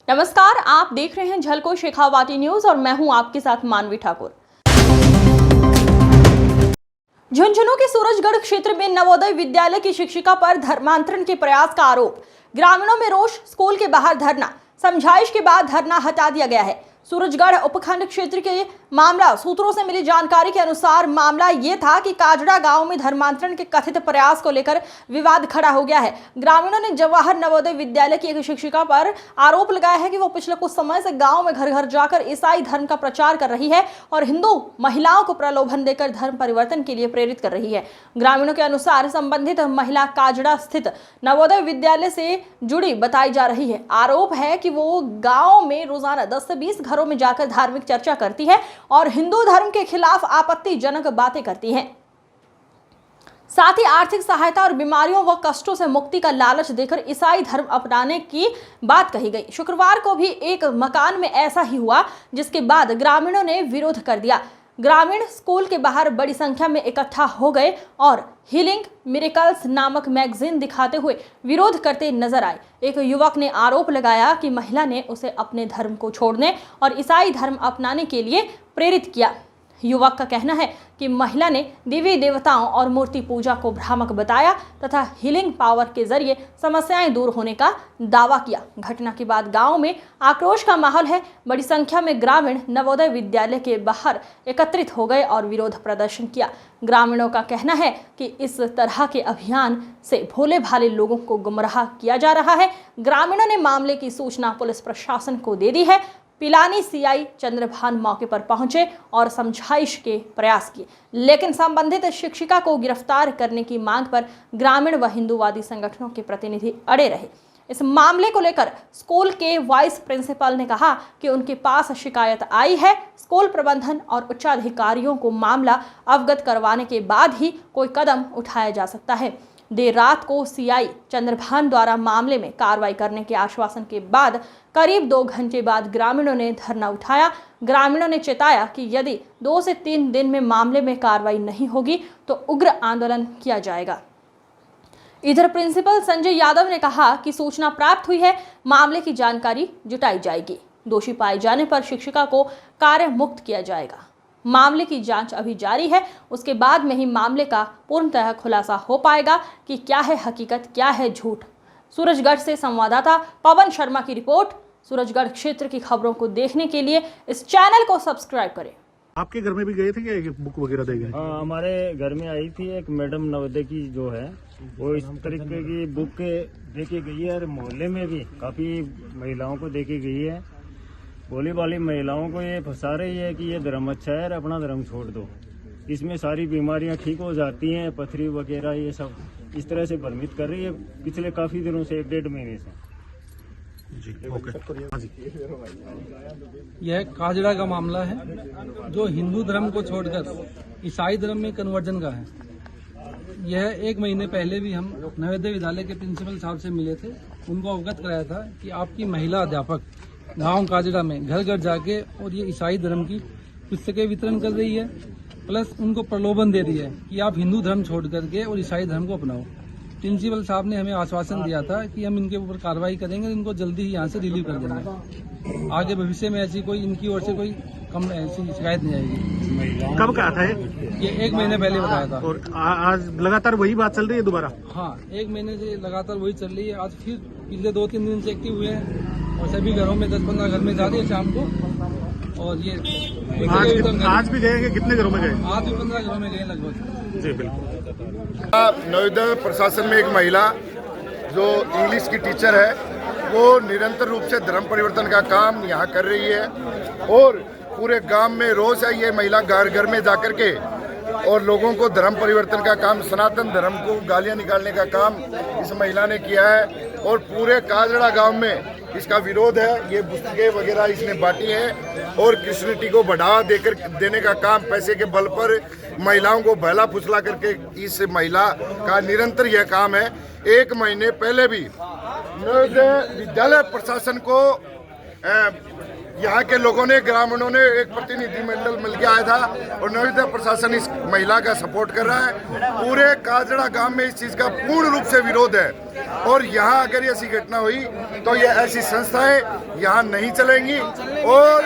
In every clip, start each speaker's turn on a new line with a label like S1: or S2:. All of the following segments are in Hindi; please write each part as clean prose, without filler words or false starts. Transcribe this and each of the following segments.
S1: नमस्कार, आप देख रहे हैं झलको शेखावाटी न्यूज और मैं हूं आपके साथ मानवी ठाकुर। झुंझुनू के सूरजगढ़ क्षेत्र में नवोदय विद्यालय की शिक्षिका पर धर्मांतरण के प्रयास का आरोप। ग्रामीणों में रोष, स्कूल के बाहर धरना। समझाइश के बाद धरना हटा दिया गया है। सूरजगढ़ उपखंड क्षेत्र के मामला सूत्रों से मिली जानकारी के अनुसार मामला ये था कि काजड़ा गांव में धर्मांतरण के कथित प्रयास को लेकर विवाद खड़ा हो गया है। ग्रामीणों ने जवाहर नवोदय विद्यालय की एक शिक्षिका पर आरोप लगाया है कि वो पिछले कुछ समय से गांव में घर घर जाकर ईसाई धर्म का प्रचार कर रही है और हिंदू महिलाओं को प्रलोभन देकर धर्म परिवर्तन के लिए प्रेरित कर रही है। ग्रामीणों के अनुसार संबंधित महिला काजड़ा स्थित नवोदय विद्यालय से जुड़ी बताई जा रही है। आरोप है कि वो गाँव में रोजाना 10 से 20 घरों में जाकर धार्मिक चर्चा करती है और हिंदू धर्म के खिलाफ आपत्तिजनक बातें करती हैं। साथ ही आर्थिक सहायता और बीमारियों व कष्टों से मुक्ति का लालच देकर ईसाई धर्म अपनाने की बात कही गई। शुक्रवार को भी एक मकान में ऐसा ही हुआ, जिसके बाद ग्रामीणों ने विरोध कर दिया। ग्रामीण स्कूल के बाहर बड़ी संख्या में इकट्ठा हो गए और हीलिंग मिरेकल्स नामक मैगजीन दिखाते हुए विरोध करते नजर आए। एक युवक ने आरोप लगाया कि महिला ने उसे अपने धर्म को छोड़ने और ईसाई धर्म अपनाने के लिए प्रेरित किया। युवक का कहना है कि महिला ने देवी देवताओं और मूर्ति पूजा को भ्रामक बताया तथा हीलिंग पावर के जरिए समस्याएं दूर होने का दावा किया। घटना के बाद गांव में आक्रोश का माहौल है। बड़ी संख्या में ग्रामीण नवोदय विद्यालय के बाहर एकत्रित हो गए और विरोध प्रदर्शन किया। ग्रामीणों का कहना है कि इस तरह के अभियान से भोले भाले लोगों को गुमराह किया जा रहा है। ग्रामीणों ने मामले की सूचना पुलिस प्रशासन को दे दी है। पिलानी सीआई चंद्रभान मौके पर पहुंचे और समझाइश के प्रयास किए, लेकिन संबंधित शिक्षिका को गिरफ्तार करने की मांग पर ग्रामीण व हिंदूवादी संगठनों के प्रतिनिधि अड़े रहे। इस मामले को लेकर स्कूल के वाइस प्रिंसिपल ने कहा कि उनके पास शिकायत आई है। स्कूल प्रबंधन और उच्चाधिकारियों को मामला अवगत करवाने के बाद ही कोई कदम उठाया जा सकता है। देर रात को सीआई चंद्रभान द्वारा मामले में कार्रवाई करने के आश्वासन के बाद करीब 2 घंटे बाद ग्रामीणों ने धरना उठाया। ग्रामीणों ने चेताया कि यदि 2 से 3 दिन में मामले में कार्रवाई नहीं होगी तो उग्र आंदोलन किया जाएगा। इधर प्रिंसिपल संजय यादव ने कहा कि सूचना प्राप्त हुई है, मामले की जानकारी जुटाई जाएगी। दोषी पाए जाने पर शिक्षिका को कार्य मुक्त किया जाएगा। मामले की जांच अभी जारी है, उसके बाद में ही मामले का पूर्णतः खुलासा हो पाएगा कि क्या है हकीकत, क्या है झूठ। सूरजगढ़ से संवाददाता पवन शर्मा की रिपोर्ट। सूरजगढ़ क्षेत्र की खबरों को देखने के लिए इस चैनल को सब्सक्राइब करें।
S2: आपके घर में भी गए थे क्या, एक बुक वगैरह दे गए?
S3: हाँ, हमारे घर में आई थी एक मैडम नवोदय की जो है वो इस तरीके की बुक देके गई है और मोहल्ले में भी काफी महिलाओं को देके गई है। भोली भाली महिलाओं को ये फंसा रही है कि ये धर्म अच्छा है और अपना धर्म छोड़ दो, इसमें सारी बीमारियां ठीक हो जाती हैं, पथरी वगैरह ये सब इस तरह से भ्रमित कर रही है पिछले काफी दिनों से, 1-1.5 महीने से।
S2: जी, ओके। हाँ जी।
S4: यह काजड़ा का मामला है जो हिंदू धर्म को छोड़कर ईसाई धर्म में कन्वर्जन का है। यह 1 महीने पहले भी हम नवोदय विद्यालय के प्रिंसिपल साहब से मिले थे। उनको अवगत कराया था कि आपकी महिला अध्यापक गांव काजड़ा में घर घर जाके और ये ईसाई धर्म की पुस्तकें वितरण कर रही है, प्लस उनको प्रलोभन दे रही है कि आप हिंदू धर्म छोड़ करके और ईसाई धर्म को अपनाओ। प्रिंसिपल साहब ने हमें आश्वासन दिया था कि हम इनके ऊपर कार्रवाई करेंगे, इनको जल्दी ही यहाँ से रिलीव कर देंगे। आगे भविष्य में ऐसी कोई इनकी ओर से कोई कम ऐसी शिकायत नहीं आएगी।
S2: कब कहा था
S4: ये 1 महीने पहले बताया था।
S2: और आज लगातार वही बात चल रही है दोबारा?
S4: हाँ, 1 महीने से लगातार वही चल रही है। आज फिर पिछले 2-3 दिन से एक्टिव हुए हैं और सभी घरों में 10-15 घर में जा रही है शाम को। और ये
S2: आज भी गए? कितने घरों में गए?
S4: आज भी 15 घरों में गए लगभग।
S2: जी बिल्कुल।
S5: नवोदय प्रशासन में एक महिला जो इंग्लिश की टीचर है, वो निरंतर रूप से धर्म परिवर्तन का काम यहाँ कर रही है और पूरे गांव में रोज है ये महिला घर घर में जाकर के और लोगों को धर्म परिवर्तन का काम, सनातन धर्म को गालियां निकालने का काम इस महिला ने किया है और पूरे काजड़ा गांव में इसका विरोध है। ये पुस्तकें वगैरह इसने बांटी है और क्रिश्चियनिटी को बढ़ावा देने का काम, पैसे के बल पर महिलाओं को बहला फुसला करके इस महिला का निरंतर यह काम है। 1 महीने पहले भी नवोदय विद्यालय प्रशासन को यहाँ के लोगों ने, ग्रामीणों ने एक प्रतिनिधिमंडल मिलकर आया था और नवोदय प्रशासन इस महिला का सपोर्ट कर रहा है। पूरे काजड़ा गांव में इस चीज़ का पूर्ण रूप से विरोध है और यहाँ अगर ऐसी घटना हुई तो ये ऐसी संस्थाएं यहाँ नहीं चलेंगी और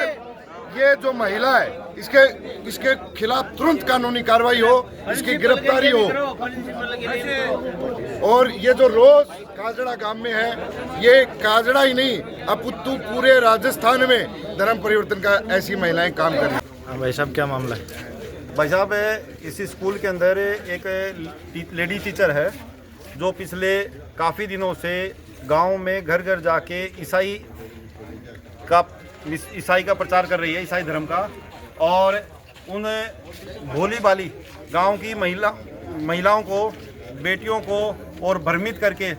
S5: ये जो महिला है इसके खिलाफ तुरंत कानूनी कार्रवाई हो, इसकी गिरफ्तारी हो। और ये जो रोज काजड़ा गांव में है, ये काजड़ा ही नहीं अपुत्तु पूरे राजस्थान में धर्म परिवर्तन का ऐसी महिलाएं काम कर रही हैं।
S6: भाई साहब क्या मामला है?
S7: भाई साहब इसी स्कूल के अंदर एक लेडी टीचर है जो पिछले काफ़ी दिनों से गांव में घर घर जाके ईसाई का प्रचार कर रही है, ईसाई धर्म का। और उन भोली भाली गांव की महिलाओं को, बेटियों को और भ्रमित करके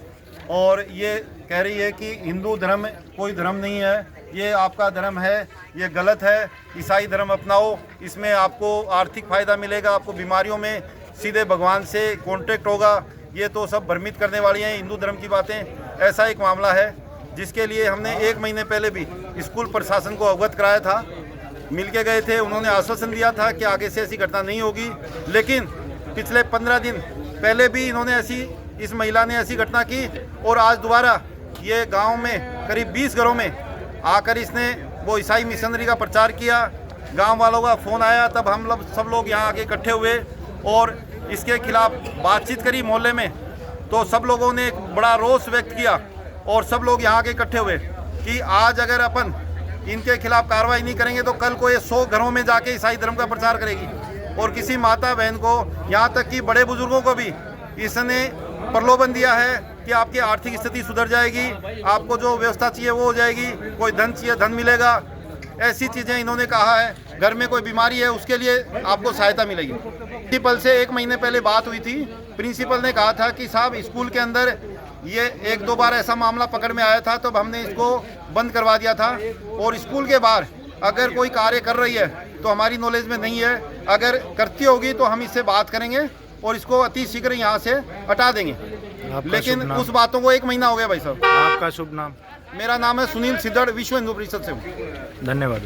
S7: और ये कह रही है कि हिंदू धर्म कोई धर्म नहीं है, ये आपका धर्म है, ये गलत है, ईसाई धर्म अपनाओ, इसमें आपको आर्थिक फ़ायदा मिलेगा, आपको बीमारियों में सीधे भगवान से कांटेक्ट होगा। ये तो सब भ्रमित करने वाली हैं हिंदू धर्म की बातें। ऐसा एक मामला है जिसके लिए हमने 1 महीने पहले भी स्कूल प्रशासन को अवगत कराया था, मिल के गए थे। उन्होंने आश्वासन दिया था कि आगे से ऐसी घटना नहीं होगी, लेकिन पिछले 15 दिन पहले भी इस महिला ने ऐसी घटना की और आज दोबारा ये गांव में करीब 20 घरों में आकर इसने वो ईसाई मिशनरी का प्रचार किया। गांव वालों का फ़ोन आया, तब हम लोग सब लोग यहाँ आके इकट्ठे हुए और इसके खिलाफ बातचीत करी मोहल्ले में। तो सब लोगों ने एक बड़ा रोष व्यक्त किया और सब लोग यहाँ आके इकट्ठे हुए कि आज अगर अपन इनके खिलाफ कार्रवाई नहीं करेंगे तो कल को ये 100 घरों में जाके ईसाई धर्म का प्रचार करेगी। और किसी माता बहन को, यहाँ तक कि बड़े बुजुर्गों को भी इसने प्रलोभन दिया है कि आपकी आर्थिक स्थिति सुधर जाएगी, आपको जो व्यवस्था चाहिए वो हो जाएगी, कोई धन चाहिए धन मिलेगा, ऐसी चीज़ें इन्होंने कहा है। घर में कोई बीमारी है उसके लिए आपको सहायता मिलेगी। प्रिंसिपल से 1 महीने पहले बात हुई थी। प्रिंसिपल ने कहा था कि साहब स्कूल के अंदर ये 1-2 बार ऐसा मामला पकड़ में आया था, तब हमने इसको बंद करवा दिया था। और स्कूल के बाहर अगर कोई कार्य कर रही है तो हमारी नॉलेज में नहीं है, अगर करती होगी तो हम इससे बात करेंगे और इसको अति शीघ्र यहाँ से हटा देंगे। लेकिन उस बातों को 1 महीना हो गया भाई साहब।
S6: आपका शुभ नाम?
S7: मेरा नाम है सुनील सिद्धड़, विश्व हिंदू परिषद से हूँ।
S6: धन्यवाद।